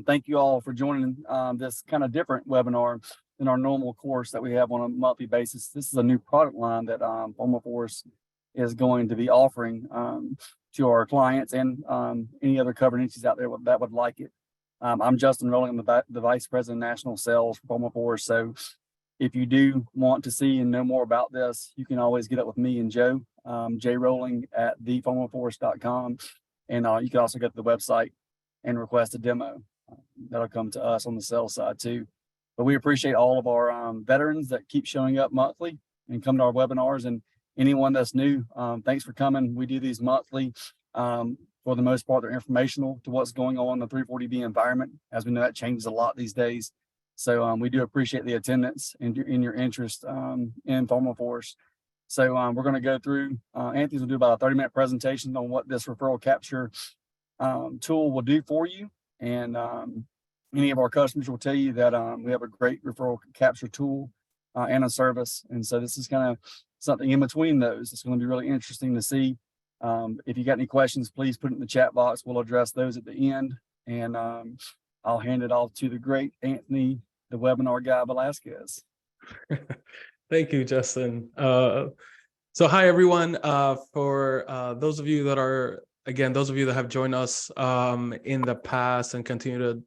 thank you all for joining this kind of different webinar than our normal course that we have on a monthly basis. This is a new product line that PharmaForce is going to be offering to our clients and any other covered entities out there that would like it. I'm Justin Rowling, I'm the Vice President of National Sales for PharmaForce. So if you do want to see and know more about this, you can always get up with me and Joe, jrowling@thepharmaforce.com. And you can also go to the website and request a demo. That'll come to us on the sales side too. But we appreciate all of our veterans that keep showing up monthly and come to our webinars, and anyone that's new, thanks for coming. We do these monthly. For the most part, they're informational to what's going on in the 340B environment. As we know, that changes a lot these days. So we do appreciate the attendance and your interest in PharmaForce. So we're going to go through, Anthony's will do about a 30-minute presentation on what this referral capture tool will do for you. And any of our customers will tell you that we have a great referral capture tool and a service. And so this is kind of something in between those. It's going to be really interesting to see. If you got any questions, please put it in the chat box. We'll address those at the end. And I'll hand it off to the great Anthony, the webinar guy, Velasquez. Thank you, Justin. So hi, everyone. For those of you that are, again, those of you that have joined us in the past and continue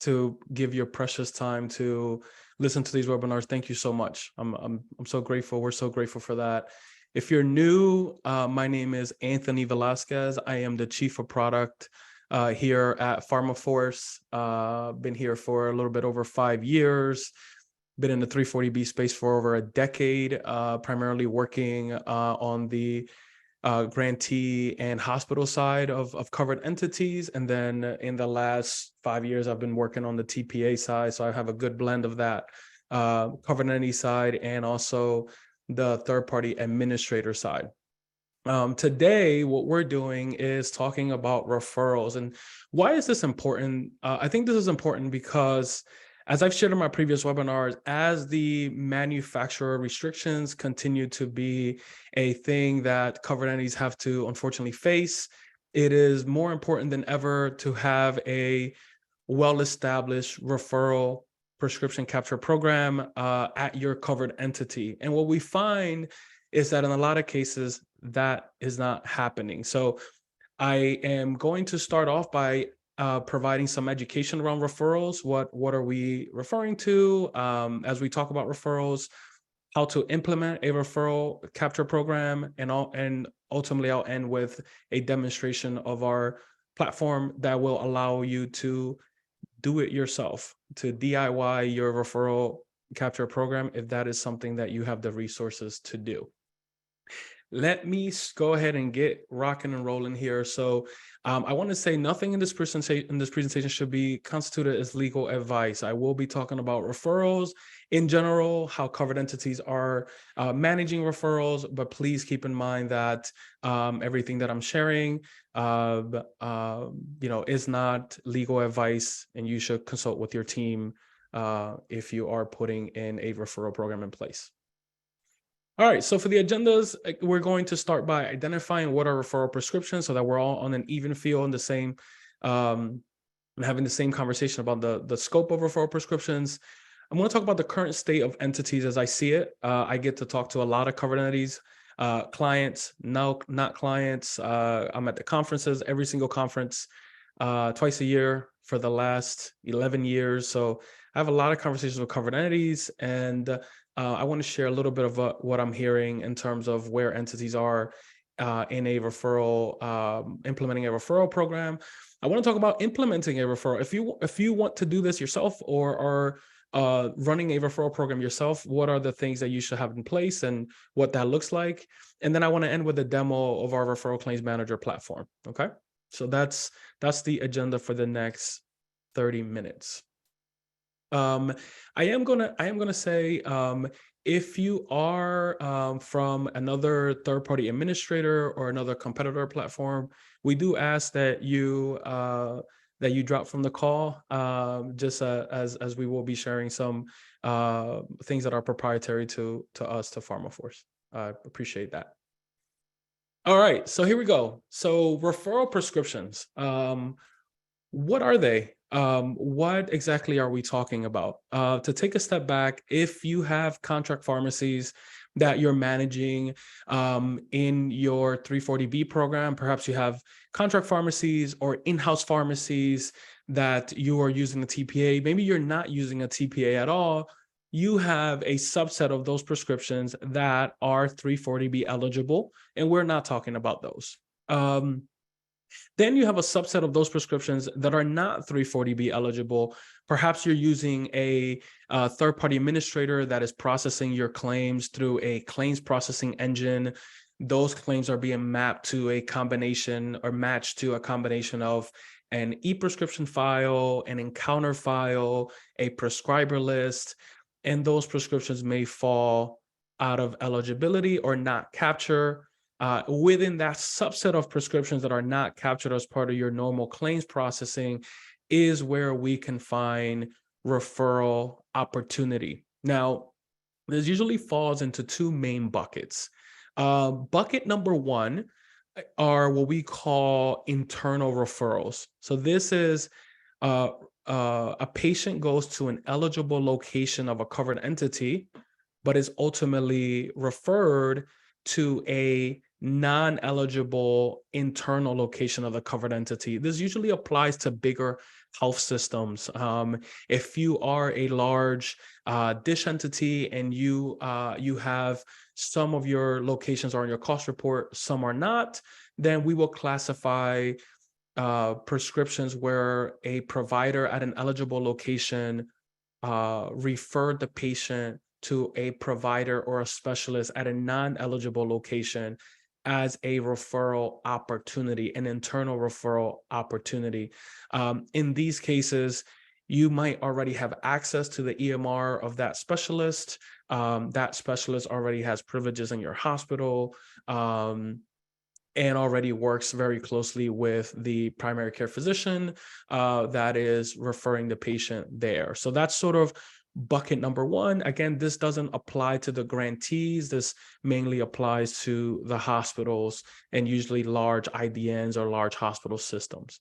to give your precious time to listen to these webinars, thank you so much. I'm so grateful. We're so grateful for that. If you're new, my name is Anthony Velasquez. I am the Chief of Product here at PharmaForce. Been here for a little bit over 5 years. Been in the 340B space for over a decade, primarily working on the grantee and hospital side of covered entities. And then in the last 5 years, I've been working on the TPA side. So I have a good blend of that covered entity side and also the third-party administrator side. Today, what we're doing is talking about referrals. And why is this important? I think this is important because, as I've shared in my previous webinars, as the manufacturer restrictions continue to be a thing that covered entities have to unfortunately face, it is more important than ever to have a well-established referral prescription capture program at your covered entity. And what we find is that in a lot of cases, that is not happening. So I am going to start off by providing some education around referrals. What are we referring to as we talk about referrals, how to implement a referral capture program, and ultimately I'll end with a demonstration of our platform that will allow you to do it yourself, to DIY your referral capture program if that is something that you have the resources to do. Let me go ahead and get rocking and rolling here. So I want to say nothing in this presentation should be constituted as legal advice. I will be talking about referrals in general, how covered entities are managing referrals, but please keep in mind that everything that I'm sharing, is not legal advice, and you should consult with your team if you are putting in a referral program in place. All right, so for the agendas, we're going to start by identifying what are referral prescriptions so that we're all on an even feel and the same, having the same conversation about the scope of referral prescriptions. I'm going to talk about the current state of entities as I see it. I get to talk to a lot of covered entities, clients, no, not clients. I'm at the conferences, every single conference, twice a year for the last 11 years. So I have a lot of conversations with covered entities, and I want to share a little bit of what I'm hearing in terms of where entities are in a referral, implementing a referral program. I want to talk about implementing a referral. If you want to do this yourself or are running a referral program yourself, what are the things that you should have in place and what that looks like? And then I want to end with a demo of our referral claims manager platform. Okay, so that's the agenda for the next 30 minutes. I am gonna say, if you are from another third-party administrator or another competitor platform, we do ask that you drop from the call, just as we will be sharing some things that are proprietary to us, to PharmaForce. I appreciate that. All right, so here we go. So referral prescriptions. What are they? What exactly are we talking about? To take a step back, if you have contract pharmacies that you're managing in your 340B program, perhaps you have contract pharmacies or in-house pharmacies that you are using a TPA, maybe you're not using a TPA at all, you have a subset of those prescriptions that are 340B eligible, and we're not talking about those. Then you have a subset of those prescriptions that are not 340B eligible. Perhaps you're using a third-party administrator that is processing your claims through a claims processing engine. Those claims are being mapped to a combination or matched to a combination of an e-prescription file, an encounter file, a prescriber list, and those prescriptions may fall out of eligibility or not capture. Within that subset of prescriptions that are not captured as part of your normal claims processing is where we can find referral opportunity. Now, this usually falls into two main buckets. Bucket number one are what we call internal referrals. So this is a patient goes to an eligible location of a covered entity, but is ultimately referred to a non-eligible internal location of the covered entity. This usually applies to bigger health systems. If you are a large dish entity and you have some of your locations are on your cost report, some are not, then we will classify prescriptions where a provider at an eligible location referred the patient to a provider or a specialist at a non-eligible location as a referral opportunity, an internal referral opportunity. In these cases, you might already have access to the EMR of that specialist. That specialist already has privileges in your hospital and already works very closely with the primary care physician that is referring the patient there. So that's sort of bucket number one. Again, this doesn't apply to the grantees. This mainly applies to the hospitals and usually large IDNs or large hospital systems.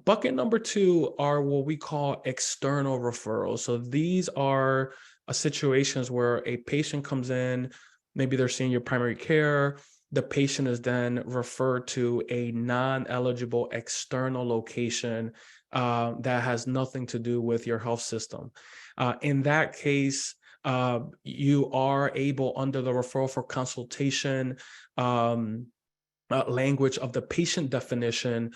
Bucket number two are what we call external referrals. So these are situations where a patient comes in, maybe they're seeing your primary care, the patient is then referred to a non-eligible external location that has nothing to do with your health system. In that case, you are able, under the referral for consultation language of the patient definition,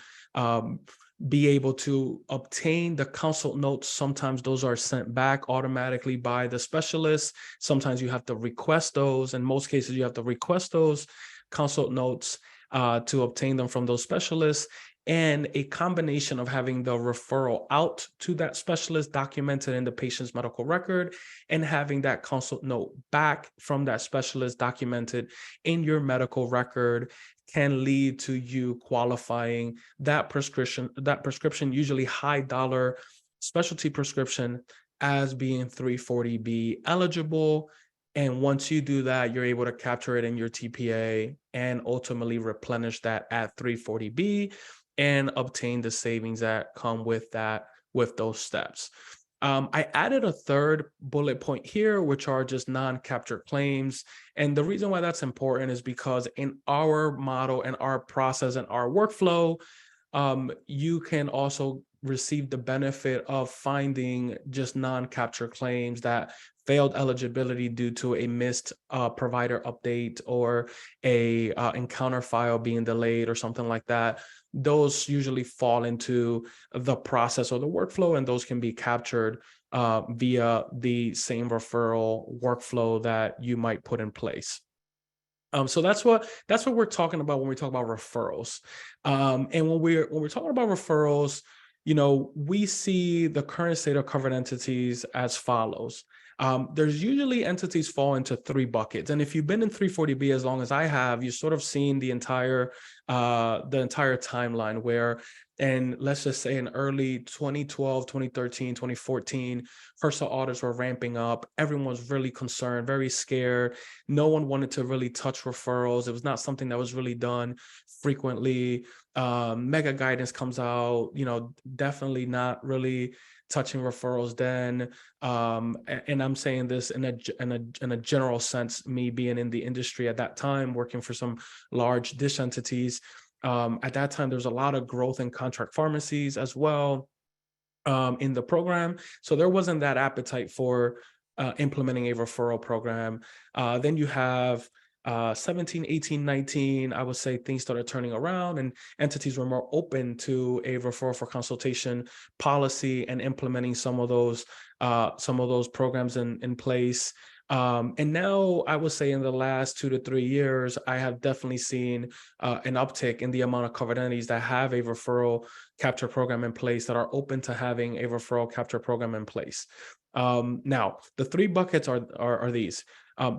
be able to obtain the consult notes. Sometimes those are sent back automatically by the specialist. Sometimes you have to request those. In most cases, you have to request those consult notes to obtain them from those specialists. And a combination of having the referral out to that specialist documented in the patient's medical record and having that consult note back from that specialist documented in your medical record can lead to you qualifying that prescription, usually high dollar specialty prescription, as being 340B eligible. And once you do that, you're able to capture it in your TPA and ultimately replenish that at 340B and obtain the savings that come with that, with those steps. I added a third bullet point here, which are just non-captured claims. And the reason why that's important is because in our model and our process and our workflow, you can also receive the benefit of finding just non-captured claims that failed eligibility due to a missed provider update or a encounter file being delayed or something like that. Those usually fall into the process or the workflow, and those can be captured via the same referral workflow that you might put in place. So that's what we're talking about when we talk about referrals. And when we're talking about referrals, you know, we see the current state of covered entities as follows. There's usually entities fall into three buckets. And if you've been in 340B as long as I have, you've sort of seen the entire timeline where, and let's just say in early 2012, 2013, 2014, HRSA audits were ramping up. Everyone was really concerned, very scared. No one wanted to really touch referrals. It was not something that was really done frequently. mega guidance comes out, definitely not really touching referrals then. And I'm saying this in a general sense, me being in the industry at that time, working for some large dish entities. At that time, there's a lot of growth in contract pharmacies as well in the program. So there wasn't that appetite for implementing a referral program. Then you have 17, 18, 19, I would say things started turning around and entities were more open to a referral for consultation policy and implementing some of those programs in place. And now I would say in the last 2 to 3 years, I have definitely seen an uptick in the amount of covered entities that have a referral capture program in place, that are open to having a referral capture program in place. Now, the 3 buckets are these.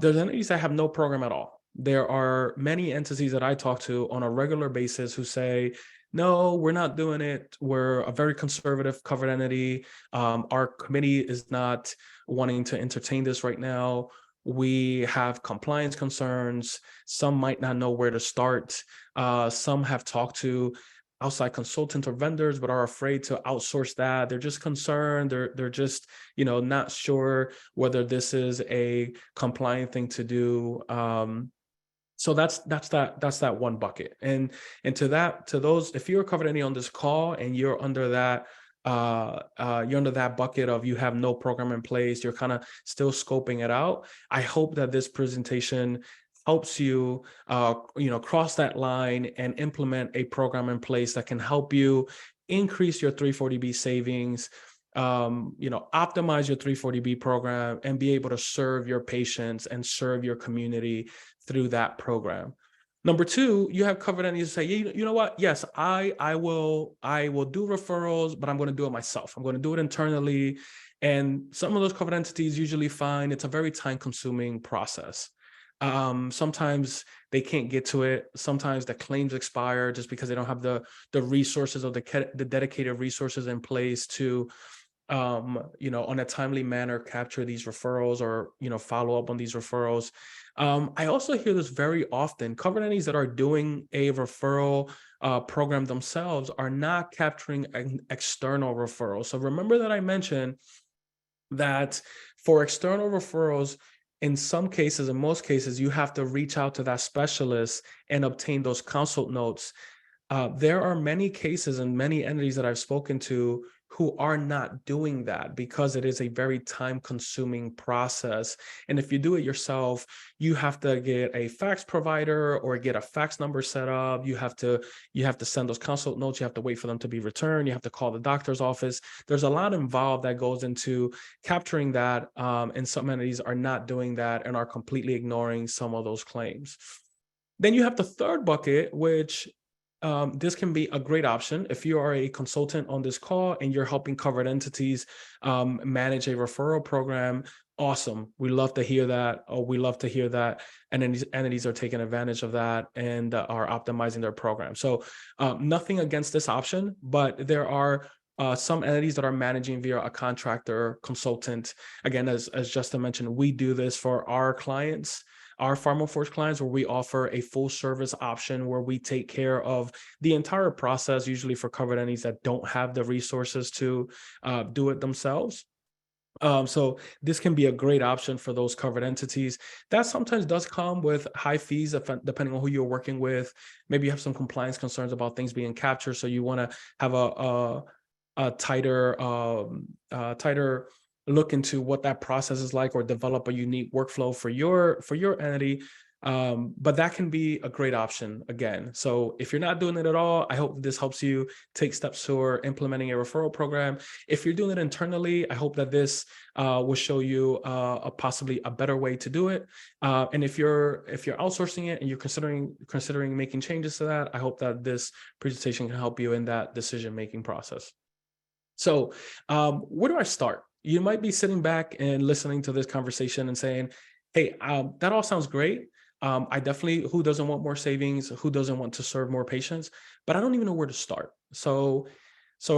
There's entities that have no program at all. There are many entities that I talk to on a regular basis who say, no, we're not doing it. We're a very conservative covered entity. Our committee is not wanting to entertain this right now. We have compliance concerns. Some might not know where to start. Some have talked to outside consultants or vendors, but are afraid to outsource that. They're just concerned. They're just, not sure whether this is a compliant thing to do. So that's that one bucket. And to those, if you're a covered entity on this call and you're under that bucket of you have no program in place, you're kind of still scoping it out. I hope that this presentation helps you, cross that line and implement a program in place that can help you increase your 340B savings, optimize your 340B program and be able to serve your patients and serve your community through that program. Number 2, you have covered entities say, you know what? Yes, I will do referrals, but I'm going to do it myself. I'm going to do it internally. And some of those covered entities usually find it's a very time-consuming process. Sometimes they can't get to it. Sometimes the claims expire just because they don't have the resources or the dedicated resources in place to on a timely manner capture these referrals or follow up on these referrals. I also hear this very often. Covered entities that are doing a referral program themselves are not capturing an external referral. So remember that I mentioned that for external referrals, in some cases, in most cases, you have to reach out to that specialist and obtain those consult notes. There are many cases and many entities that I've spoken to who are not doing that because it is a very time-consuming process. And if you do it yourself, you have to get a fax provider or get a fax number set up. You have to send those consult notes. You have to wait for them to be returned. You have to call the doctor's office. There's a lot involved that goes into capturing that. And some entities are not doing that and are completely ignoring some of those claims. Then you have the third bucket, which this can be a great option if you are a consultant on this call and you're helping covered entities manage a referral program. Awesome. We love to hear that. Or we love to hear that. And then these entities are taking advantage of that and are optimizing their program. So nothing against this option, but there are some entities that are managing via a contractor consultant. Again, as Justin mentioned, we do this for our clients, our PharmaForce clients, where we offer a full service option where we take care of the entire process, usually for covered entities that don't have the resources to do it themselves. So this can be a great option for those covered entities. That sometimes does come with high fees, depending on who you're working with. Maybe you have some compliance concerns about things being captured, so you want to have a tighter look into what that process is like, or develop a unique workflow for your entity. But that can be a great option again. So if you're not doing it at all, I hope this helps you take steps toward implementing a referral program. If you're doing it internally, I hope that this will show you possibly a better way to do it. And if you're outsourcing it and you're considering making changes to that, I hope that this presentation can help you in that decision-making process. So where do I start? You might be sitting back and listening to this conversation and saying, hey, that all sounds great. I definitely, who doesn't want more savings? Who doesn't want to serve more patients? But I don't even know where to start. So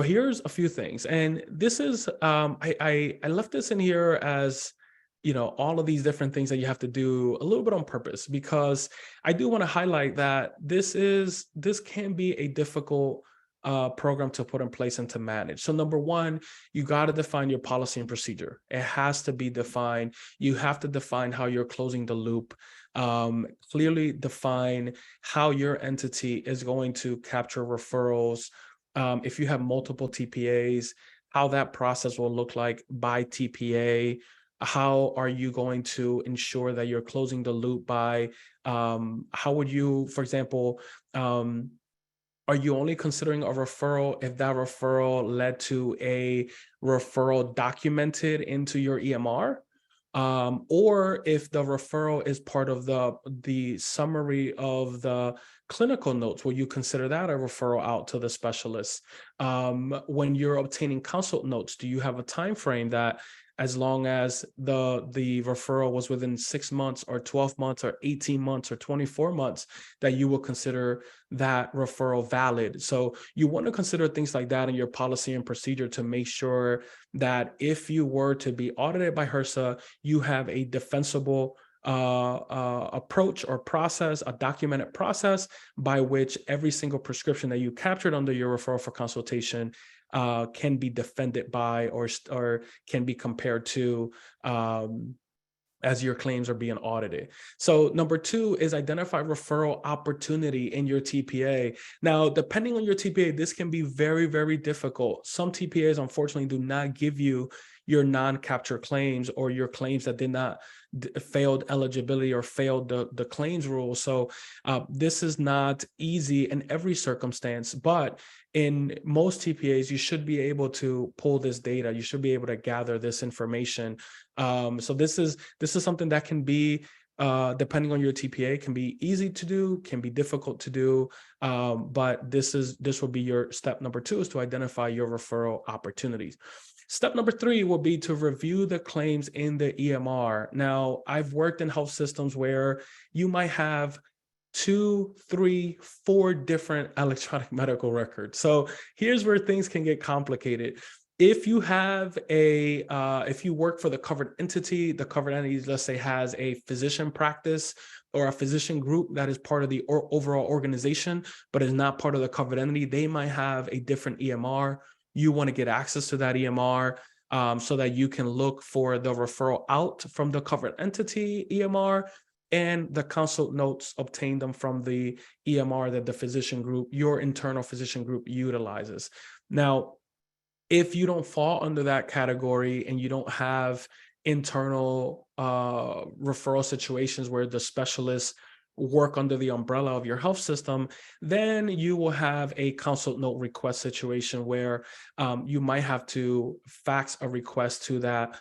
here's a few things. And this is, I left this in here as all of these different things that you have to do a little bit on purpose, because I do want to highlight that this can be a difficult program to put in place and to manage. So number one, you got to define your policy and procedure. It has to be defined. You have to define how you're closing the loop. Clearly define how your entity is going to capture referrals. If you have multiple TPAs, how that process will look like by TPA. How are you going to ensure that you're closing the loop by, how would you, for example, are you only considering a referral if that referral led to a referral documented into your EMR? Or if the referral is part of the summary of the clinical notes, will you consider that a referral out to the specialist? When you're obtaining consult notes, do you have a time frame that as long as the referral was within 6 months or 12 months or 18 months or 24 months, that you will consider that referral valid? So you want to consider things like that in your policy and procedure to make sure that if you were to be audited by HRSA, you have a defensible approach or process, a documented process by which every single prescription that you captured under your referral for consultation can be defended by or can be compared to as your claims are being audited. So number two is identify referral opportunity in your TPA. Now, depending on your TPA, this can be very, very difficult. Some TPAs, unfortunately, do not give you your non-capture claims or your claims that did not failed eligibility or failed the claims rule. So this is not easy in every circumstance, but in most TPAs, you should be able to pull this data. You should be able to gather this information. So this is something that can be, depending on your TPA, can be easy to do, can be difficult to do. But this will be your step number two, is to identify your referral opportunities. Step number three will be to review the claims in the EMR. Now, I've worked in health systems where you might have 2, 3, 4 different electronic medical records. So here's where things can get complicated. If you have if you work for the covered entity, the covered entity, let's say, has a physician practice or a physician group that is part of the overall organization, but is not part of the covered entity, they might have a different EMR. You want to get access to that EMR so that you can look for the referral out from the covered entity EMR and the consult notes, obtain them from the EMR that the physician group, your internal physician group, utilizes. Now, if you don't fall under that category and you don't have internal referral situations where the specialists work under the umbrella of your health system, then you will have a consult note request situation where you might have to fax a request to that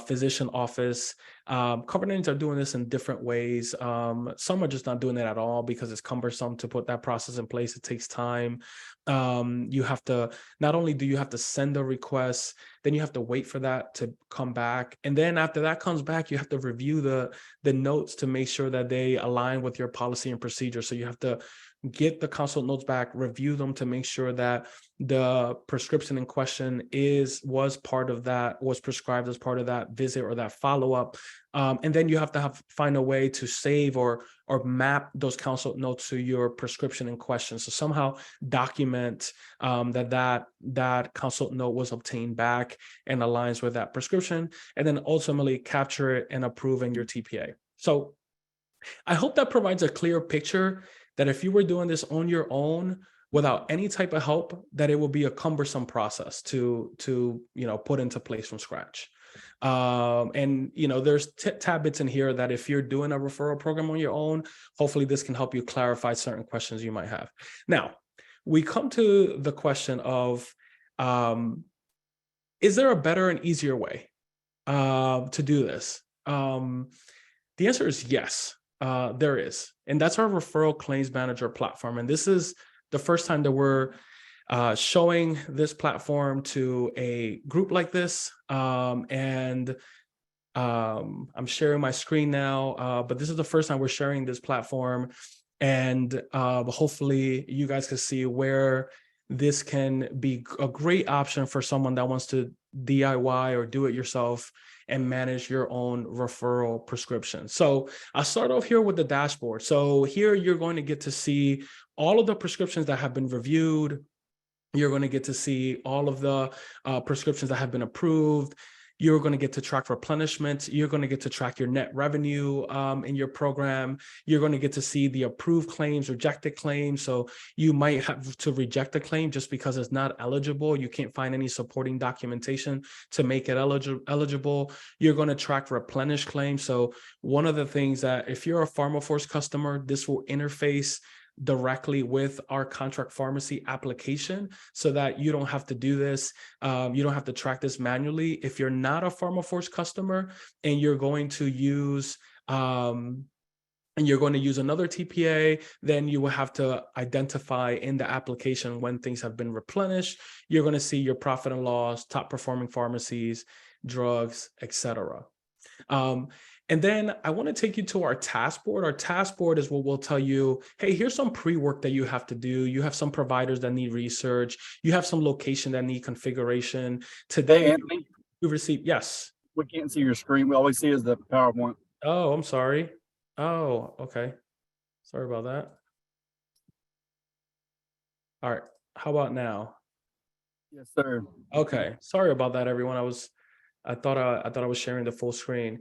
physician office. Covered entities are doing this in different ways. Some are just not doing it at all because it's cumbersome to put that process in place. It takes time. You have to, not only do you have to send a request, then you have to wait for that to come back. And then after that comes back, you have to review the notes to make sure that they align with your policy and procedure. So you have to get the consult notes back, review them to make sure that the prescription in question was prescribed as part of that visit or that follow-up. And then you have to find a way to save or map those consult notes to your prescription in question. So somehow document that consult note was obtained back and aligns with that prescription, and then ultimately capture it and approve in your TPA. So I hope that provides a clear picture that if you were doing this on your own without any type of help, that it will be a cumbersome process to put into place from scratch. And there's tidbits in here that if you're doing a referral program on your own, hopefully this can help you clarify certain questions you might have. Now, we come to the question of, is there a better and easier way to do this? The answer is yes. There is. And that's our referral claims manager platform. And this is the first time that we're showing this platform to a group like this. And I'm sharing my screen now, but this is the first time we're sharing this platform. And hopefully you guys can see where this can be a great option for someone that wants to DIY or do it yourself and manage your own referral prescription. So I'll start off here with the dashboard. So here you're going to get to see all of the prescriptions that have been reviewed. You're going to get to see all of the prescriptions that have been approved. You're going to get to track replenishment. You're going to get to track your net revenue in your program. You're going to get to see the approved claims, rejected claims. So you might have to reject a claim just because it's not eligible. You can't find any supporting documentation to make it eligible. You're going to track replenished claims. So one of the things that if you're a PharmaForce customer, this will interface directly with our contract pharmacy application so that you don't have to do this. You don't have to track this manually. If you're not a PharmaForce customer and you're going to use another TPA, then you will have to identify in the application when things have been replenished. You're going to see your profit and loss, top performing pharmacies, drugs, etc. And then I want to take you to our task board. Our task board is what we'll tell you, hey, here's some pre-work that you have to do. You have some providers that need research. You have some location that need configuration. Today, Hey, Anthony, we received, yes. we can't see your screen. We always see is the PowerPoint. Oh, I'm sorry. Oh, okay. Sorry about that. All right. How about now? Yes, sir. Okay. Sorry about that, everyone. I thought I was sharing the full screen.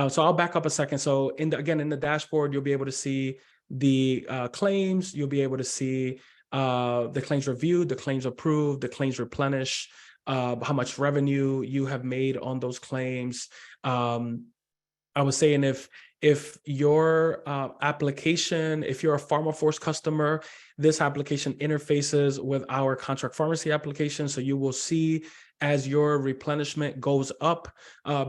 So I'll back up a second. So in the dashboard, you'll be able to see the claims. You'll be able to see the claims reviewed, the claims approved, the claims replenished, how much revenue you have made on those claims. I was saying if your application, if you're a PharmaForce customer, this application interfaces with our contract pharmacy application. So you will see as your replenishment goes up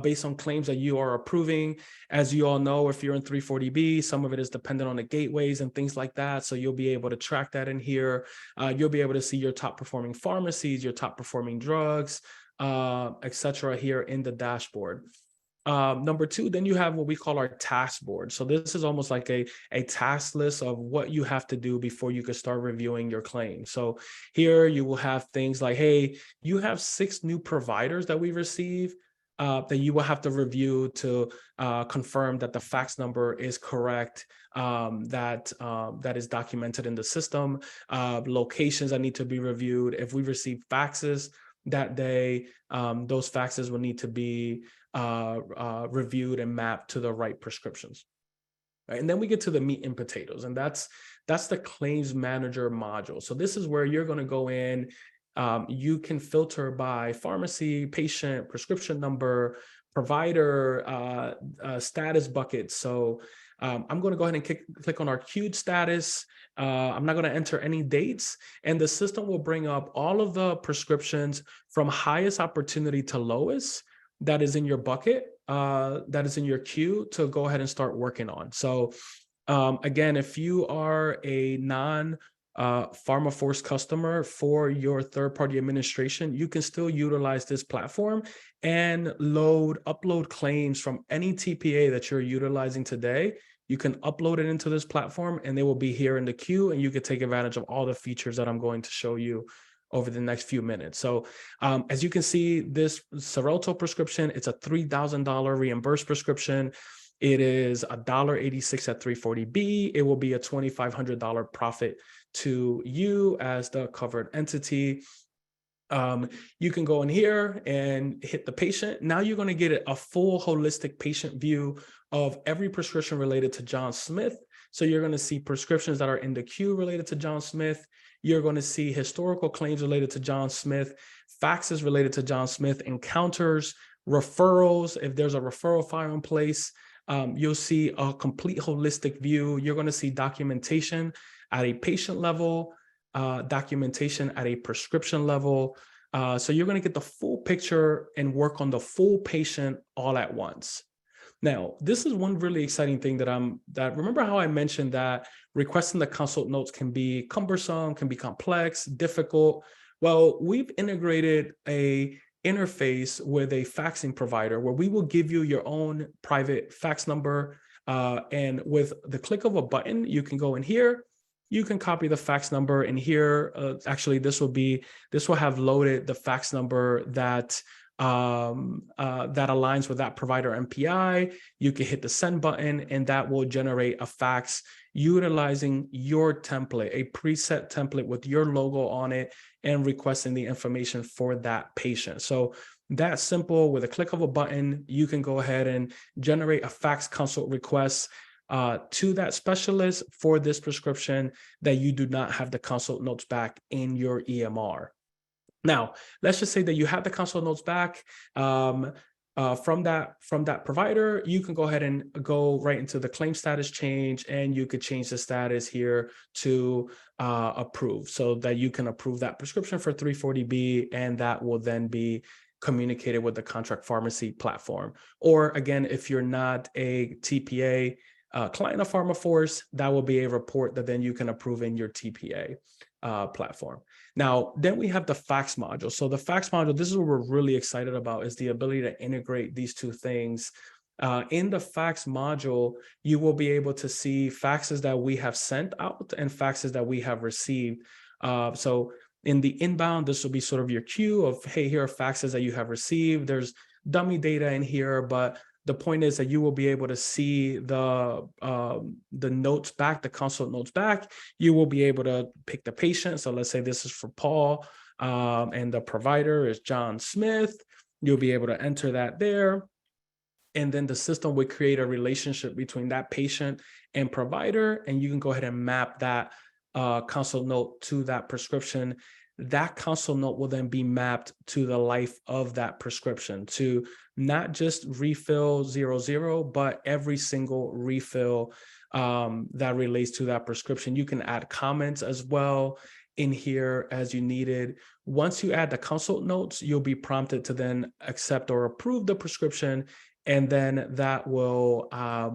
based on claims that you are approving. As you all know, if you're in 340B, some of it is dependent on the gateways and things like that. So you'll be able to track that in here. You'll be able to see your top performing pharmacies, your top performing drugs, etc. here in the dashboard. Number two, then you have what we call our task board. So this is almost like a task list of what you have to do before you can start reviewing your claim. So here you will have things like, hey, you have 6 new providers that we receive that you will have to review to confirm that the fax number is correct, that is documented in the system, locations that need to be reviewed. If we receive faxes that day, those faxes will need to be reviewed and mapped to the right prescriptions. Right? And then we get to the meat and potatoes, and that's the claims manager module. So this is where you're going to go in. You can filter by pharmacy, patient, prescription number, provider, status buckets. So I'm going to go ahead and click on our queued status. I'm not going to enter any dates, and the system will bring up all of the prescriptions from highest opportunity to lowest that is in your bucket, that is in your queue to go ahead and start working on. So again, if you are a non-PharmaForce customer for your third-party administration, you can still utilize this platform and upload claims from any TPA that you're utilizing today. You can upload it into this platform and they will be here in the queue, and you can take advantage of all the features that I'm going to show you over the next few minutes. So as you can see, this Xarelto prescription, it's a $3,000 reimbursed prescription. It is $1.86 at 340B. It will be a $2,500 profit to you as the covered entity. You can go in here and hit the patient. Now you're going to get a full holistic patient view of every prescription related to John Smith. So you're going to see prescriptions that are in the queue related to John Smith. You're going to see historical claims related to John Smith, faxes related to John Smith, encounters, referrals. If there's a referral file in place, you'll see a complete holistic view. You're going to see documentation at a patient level, documentation at a prescription level. So you're going to get the full picture and work on the full patient all at once. Now, this is one really exciting thing that remember how I mentioned that requesting the consult notes can be cumbersome, can be complex, difficult. Well, we've integrated a interface with a faxing provider where we will give you your own private fax number. And with the click of a button, you can go in here, you can copy the fax number, and here, actually this will have loaded the fax number that that aligns with that provider MPI, you can hit the send button, and that will generate a fax utilizing your template, a preset template with your logo on it, and requesting the information for that patient. So that's simple. With a click of a button, you can go ahead and generate a fax consult request to that specialist for this prescription that you do not have the consult notes back in your EMR. Now, let's just say that you have the consult notes back from that provider. You can go ahead and go right into the claim status change, and you could change the status here to approve, so that you can approve that prescription for 340B, and that will then be communicated with the contract pharmacy platform. Or again, if you're not a TPA client of PharmaForce, that will be a report that then you can approve in your TPA platform. Now, then we have the fax module. So the fax module, this is what we're really excited about, is the ability to integrate these two things. In the fax module, you will be able to see faxes that we have sent out and faxes that we have received. So in the inbound, this will be sort of your queue of, hey, here are faxes that you have received. There's dummy data in here, but the point is that you will be able to see the notes back, the consult notes back. You will be able to pick the patient. So let's say this is for Paul, and the provider is John Smith. You'll be able to enter that there. And then the system would create a relationship between that patient and provider, and you can go ahead and map that consult note to that prescription. That consult note will then be mapped to the life of that prescription, to not just refill 00, but every single refill that relates to that prescription. You can add comments as well in here as you needed. Once you add the consult notes, you'll be prompted to then accept or approve the prescription, and then that will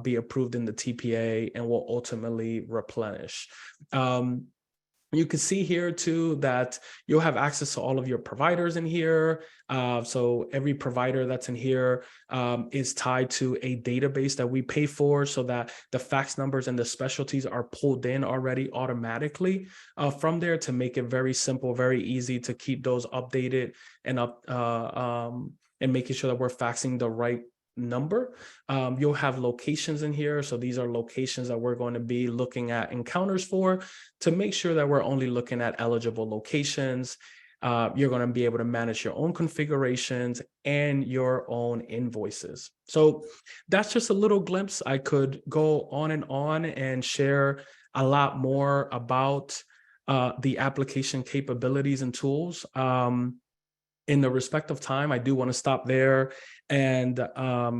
be approved in the TPA and will ultimately replenish. You can see here too that you'll have access to all of your providers in here. So every provider that's in here is tied to a database that we pay for, so that the fax numbers and the specialties are pulled in already automatically from there, to make it very simple, very easy to keep those updated and making sure that we're faxing the right number. You'll have locations in here. So these are locations that we're going to be looking at encounters for, to make sure that we're only looking at eligible locations. You're going to be able to manage your own configurations and your own invoices. So that's just a little glimpse. I could go on and share a lot more about the application capabilities and tools. In the respect of time, I do want to stop there, and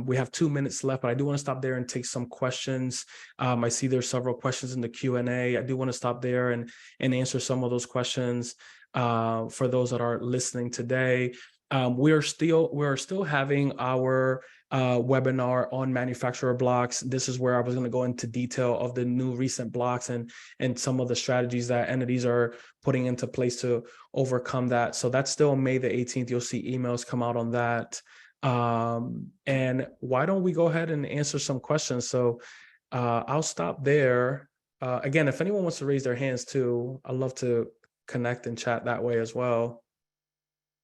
we have 2 minutes left, but I do want to stop there and take some questions. I see there's several questions in the Q&A. I do want to stop there and answer some of those questions for those that are listening today. We are still having our webinar on manufacturer blocks. This is where I was going to go into detail of the new recent blocks and some of the strategies that entities are putting into place to overcome that. So that's still May the 18th. You'll see emails come out on that. And why don't we go ahead and answer some questions? So I'll stop there. Again, if anyone wants to raise their hands too, I'd love to connect and chat that way as well.